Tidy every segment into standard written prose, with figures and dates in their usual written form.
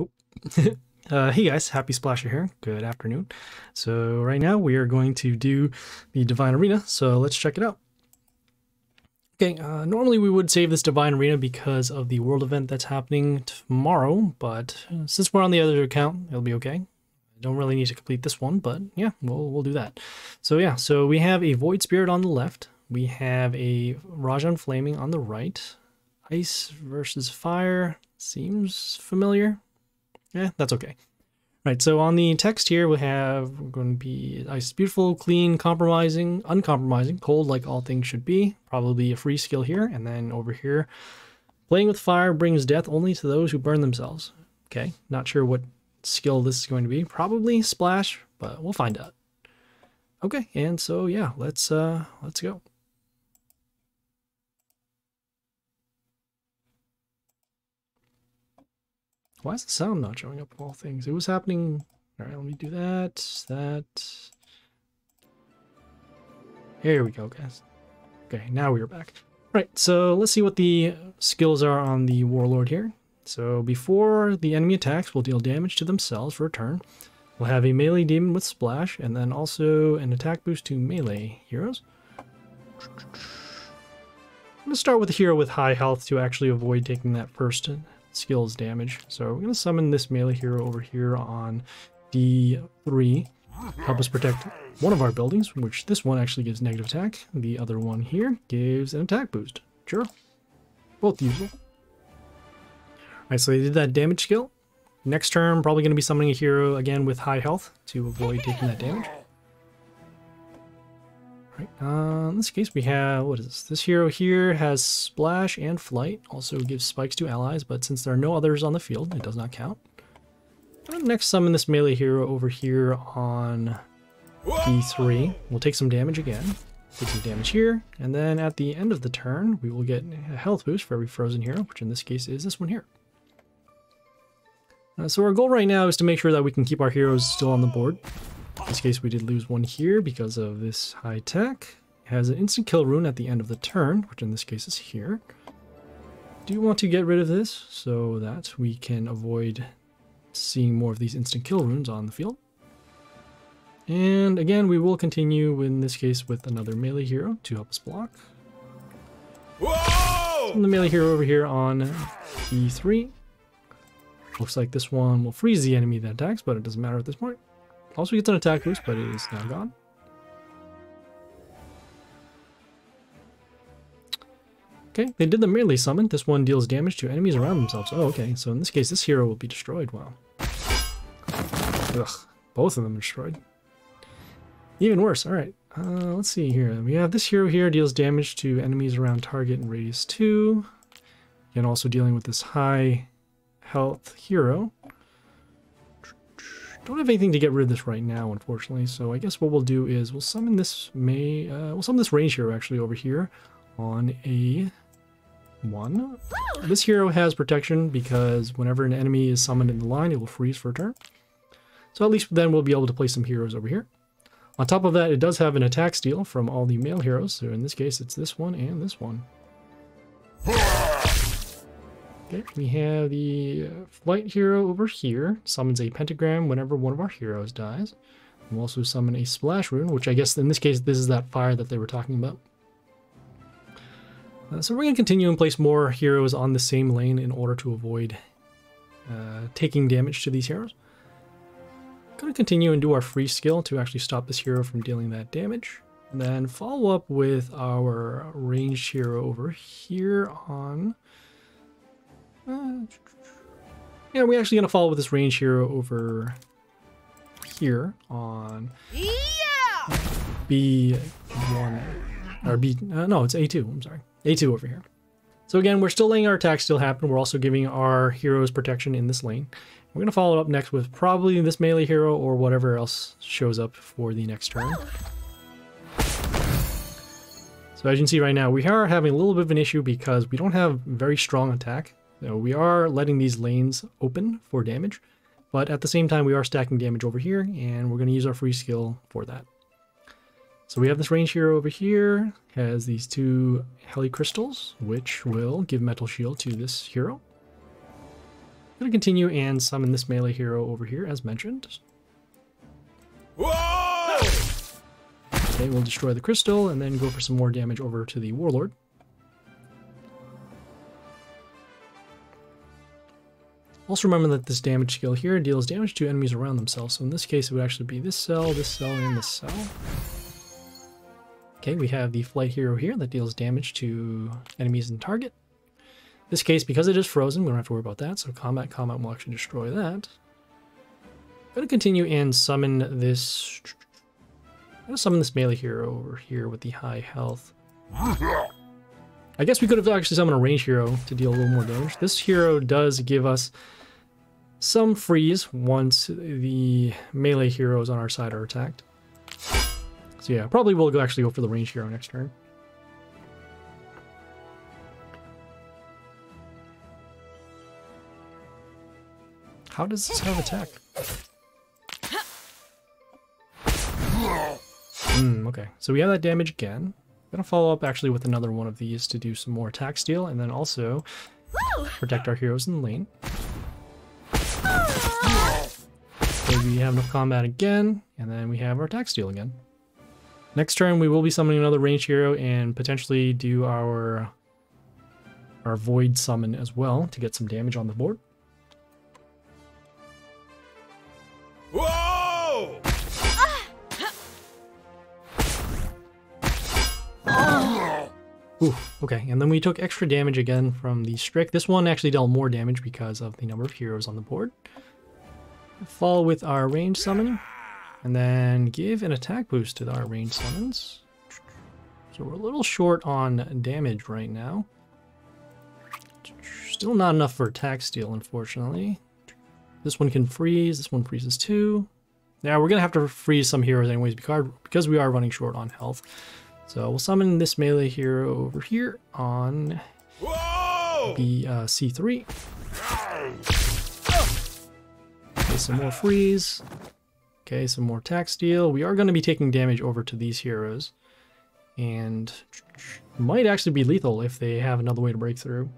Oh. Hey guys, Happy Splasher here. Good afternoon. So right now we are going to do the Divine Arena, so let's check it out. Okay, normally we would save this Divine Arena because of the world event that's happening tomorrow, but since we're on the other account, it'll be okay. I don't really need to complete this one, but yeah, we'll do that. So yeah, so we have a Void Spirit on the left, we have a Rajan Flaming on the right. Ice versus Fire seems familiar. Yeah, that's okay. Right, so on the text here we're going to be Ice is beautiful, clean, uncompromising, cold like all things should be. Probably a free skill here, and then over here, playing with fire brings death only to those who burn themselves. Okay, not sure what skill this is going to be. Probably splash, but we'll find out. Okay, and so yeah, let's go. Why is the sound not showing up of all things? It was happening. All right, let me do that. Here we go, guys. Okay, now we are back. Right, so let's see what the skills are on the Warlord here. So before the enemy attacks, will deal damage to themselves for a turn. We'll have a melee demon with splash, and then also an attack boost to melee heroes. I'm going to start with a hero with high health to actually avoid taking that first skills damage. So we're going to summon this melee hero over here on D3. Help us protect one of our buildings, which this one actually gives negative attack. The other one here gives an attack boost. Sure. Both useful. Alright, so they did that damage skill. Next turn, probably going to be summoning a hero again with high health to avoid taking that damage. In this case we have, what is this? This hero here has splash and flight, also gives spikes to allies, but since there are no others on the field, it does not count. And next summon this melee hero over here on D3. We'll take some damage again, take some damage here, and then at the end of the turn we will get a health boost for every frozen hero, which in this case is this one here. So our goal right now is to make sure that we can keep our heroes still on the board. In this case, we did lose one here because of this high tech. It has an instant kill rune at the end of the turn, which in this case is here. Do you want to get rid of this so that we can avoid seeing more of these instant kill runes on the field? And again, we will continue in this case with another melee hero to help us block. Whoa! And the melee hero over here on E3. Looks like this one will freeze the enemy that attacks, but it doesn't matter at this point. Also gets an attack boost, but it is now gone. Okay, they did the melee summon. This one deals damage to enemies around themselves. Oh, okay. So in this case, this hero will be destroyed. Wow. Ugh, both of them are destroyed. Even worse. All right. Let's see here. We have this hero here deals damage to enemies around target in radius 2. And also dealing with this high health hero. Don't have anything to get rid of this right now, unfortunately. So I guess what we'll do is we'll summon this range hero actually over here on A1. This hero has protection because whenever an enemy is summoned in the line, it will freeze for a turn. So at least then we'll be able to place some heroes over here. On top of that, it does have an attack steal from all the male heroes. So in this case, it's this one and this one. Okay, we have the flight hero over here. Summons a pentagram whenever one of our heroes dies. We'll also summon a splash rune, which I guess in this case, this is that fire that they were talking about. So we're going to continue and place more heroes on the same lane in order to avoid taking damage to these heroes. Going to continue and do our free skill to actually stop this hero from dealing that damage. And then follow up with our ranged hero over here on... yeah, we're actually going to follow with this range hero over here on B1, or B, no, it's A2, I'm sorry, A2 over here. So again, we're still letting our attacks still happen. We're also giving our heroes protection in this lane. We're going to follow it up next with probably this melee hero or whatever else shows up for the next turn. So as you can see right now, we are having a little bit of an issue because we don't have very strong attack. So we are letting these lanes open for damage, but at the same time we are stacking damage over here, and we're going to use our free skill for that. So we have this range hero over here, has these two heli crystals, which will give metal shield to this hero. going to continue and summon this melee hero over here, as mentioned. Whoa! Okay, we'll destroy the crystal and then go for some more damage over to the Warlord. Also remember that this damage skill here deals damage to enemies around themselves. So in this case, it would actually be this cell, and this cell. Okay, we have the flight hero here that deals damage to enemies in target. In this case, because it is frozen, we don't have to worry about that. So combat will actually destroy that. I'm going to continue and summon this... I'm going to summon this melee hero over here with the high health. I guess we could have actually summoned a range hero to deal a little more damage. This hero does give us some freeze once the melee heroes on our side are attacked. So yeah, probably we'll actually go for the range hero next turn. How does this have attack? Okay, so we have that damage again. I'm gonna follow up actually with another one of these to do some more attack steal, and then also protect our heroes in the lane. So we have enough combat again, and then we have our attack steal again. Next turn we will be summoning another range hero and potentially do our void summon as well to get some damage on the board. Whoa! Ooh, okay, and then we took extra damage again from the Strick. This one actually dealt more damage because of the number of heroes on the board. Follow with our range summon, and then give an attack boost to our range summons. So we're a little short on damage right now. Still not enough for attack steal, unfortunately. This one can freeze, this one freezes too. Now we're gonna have to freeze some heroes anyways because we are running short on health. So we'll summon this melee hero over here on the C3. Okay, some more freeze. Okay, some more attack steal. We are going to be taking damage over to these heroes. And might actually be lethal if they have another way to break through.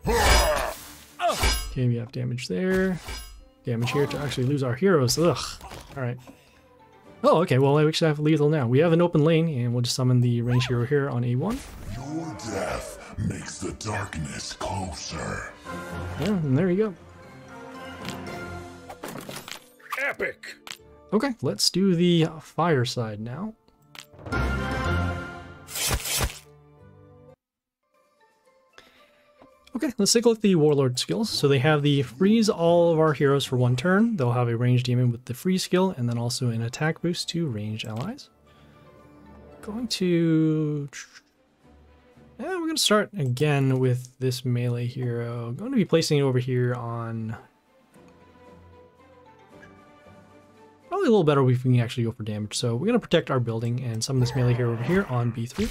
Okay, we have damage there. Damage here to actually lose our heroes. Ugh. Alright. Oh, okay. Well, I actually have lethal now. We have an open lane, and we'll just summon the range hero here on A1. Your death makes the darkness closer. Yeah, and there you go. Epic! Okay, let's do the fire side now. Okay, let's take a look at the Warlord skills. So they have the freeze all of our heroes for one turn. They'll have a ranged demon with the freeze skill, and then also an attack boost to ranged allies. We're going to start again with this melee hero. I'm going to be placing it over here on... Probably a little better if we can actually go for damage. So we're going to protect our building and summon this melee hero over here on B3.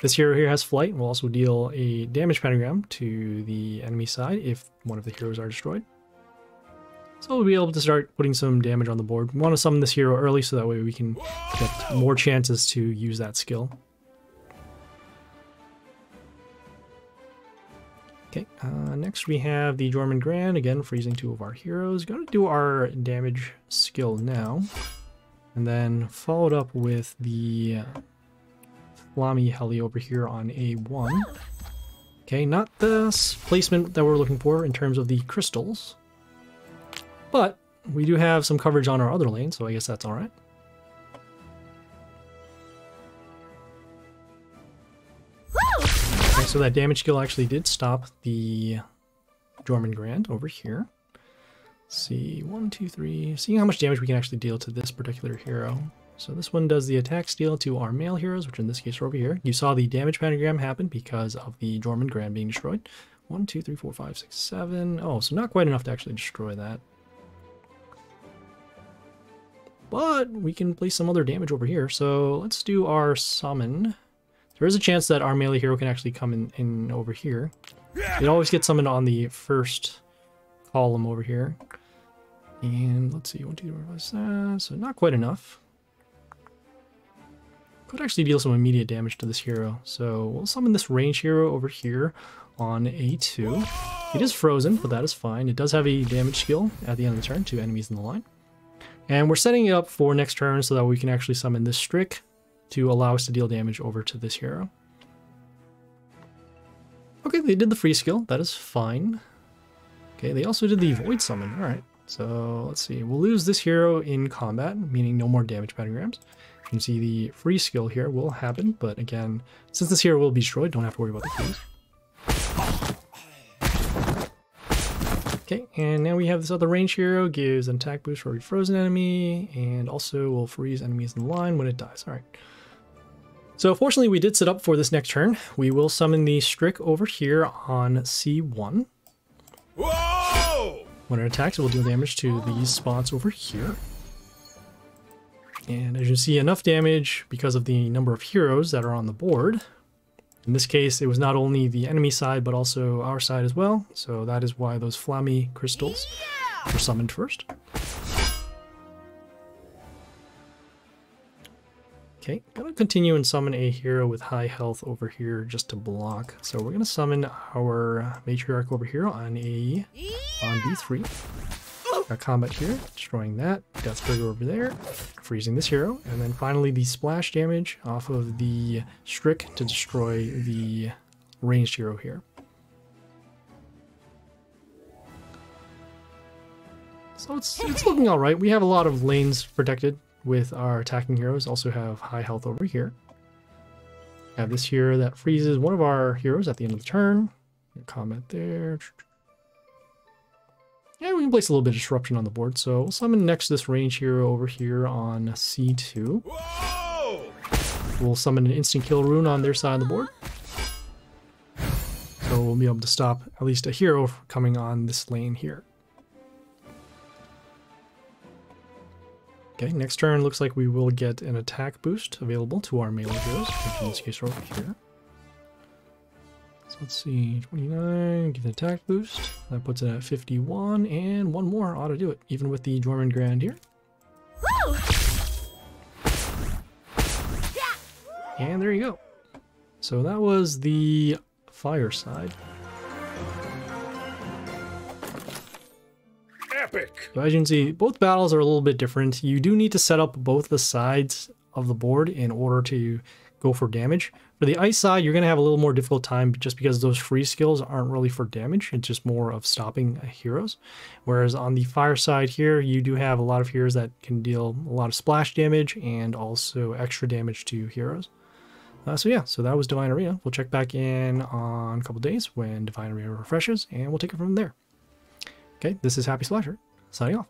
This hero here has flight and will also deal a damage pentagram to the enemy side if one of the heroes are destroyed. So we'll be able to start putting some damage on the board. We want to summon this hero early so that way we can get more chances to use that skill. Okay, next we have the Jormungand Grand, again freezing two of our heroes. Going to do our damage skill now, and then followed up with the Flammy Heli over here on A1. Okay, not the placement that we're looking for in terms of the crystals, but we do have some coverage on our other lane, so I guess that's alright. Okay, so that damage skill actually did stop the Jormungand Grand over here. Let's see, 1, 2, 3. Seeing how much damage we can actually deal to this particular hero. So this one does the attack steal to our male heroes, which in this case are over here. You saw the damage pentagram happen because of the Jormungand Grand being destroyed. 1, 2, 3, 4, 5, 6, 7. Oh, so not quite enough to actually destroy that. But we can place some other damage over here. So let's do our summon. There is a chance that our melee hero can actually come in over here. It always gets summoned on the first column over here. And let's see, 1, 2, 3, 4, 5, 6, so not quite enough. could actually deal some immediate damage to this hero. So we'll summon this range hero over here on A2. It is frozen, but that is fine. It does have a damage skill at the end of the turn to enemies in the line. And we're setting it up for next turn so that we can actually summon this Strick to allow us to deal damage over to this hero. Okay, they did the free skill. That is fine. Okay, they also did the void summon. All right, so let's see. We'll lose this hero in combat, meaning no more damage pentagrams. You can see the free skill here will happen, but again, since this hero will be destroyed, don't have to worry about the freeze. Okay, and now we have this other range hero, gives an attack boost for a frozen enemy, and also will freeze enemies in the line when it dies. All right. So fortunately, we did set up for this next turn. We will summon the Strick over here on C1. Whoa! When it attacks, it will deal damage to these spots over here. And as you can see, enough damage because of the number of heroes that are on the board. In this case, it was not only the enemy side, but also our side as well. So that is why those Flammy crystals were summoned first. Okay, gonna continue and summon a hero with high health over here just to block. So we're gonna summon our matriarch over here on B3. Got combat here, destroying that. Deathbringer over there, freezing this hero, and then finally the splash damage off of the Strick to destroy the ranged hero here. So it's looking all right. We have a lot of lanes protected with our attacking heroes. Also have high health over here. Have this hero that freezes one of our heroes at the end of the turn. Combat there. Yeah, we can place a little bit of disruption on the board. So we'll summon next this range hero over here on C2. Whoa! We'll summon an instant kill rune on their side of the board. So we'll be able to stop at least a hero coming on this lane here. Okay, next turn looks like we will get an attack boost available to our melee heroes, which in this case are over here. So let's see, 29, give an attack boost. That puts it at 51, and one more ought to do it, even with the Dormant Grand here. Woo! And there you go. So that was the fire side. Epic! So as you can see, both battles are a little bit different. You do need to set up both the sides of the board in order to go for damage. For the ice side, you're going to have a little more difficult time just because those free skills aren't really for damage. It's just more of stopping heroes. Whereas on the fire side here, you do have a lot of heroes that can deal a lot of splash damage and also extra damage to heroes. So yeah, so that was Divine Arena. We'll check back in on a couple days when Divine Arena refreshes, and we'll take it from there. Okay, this is Happy Splasher, signing off.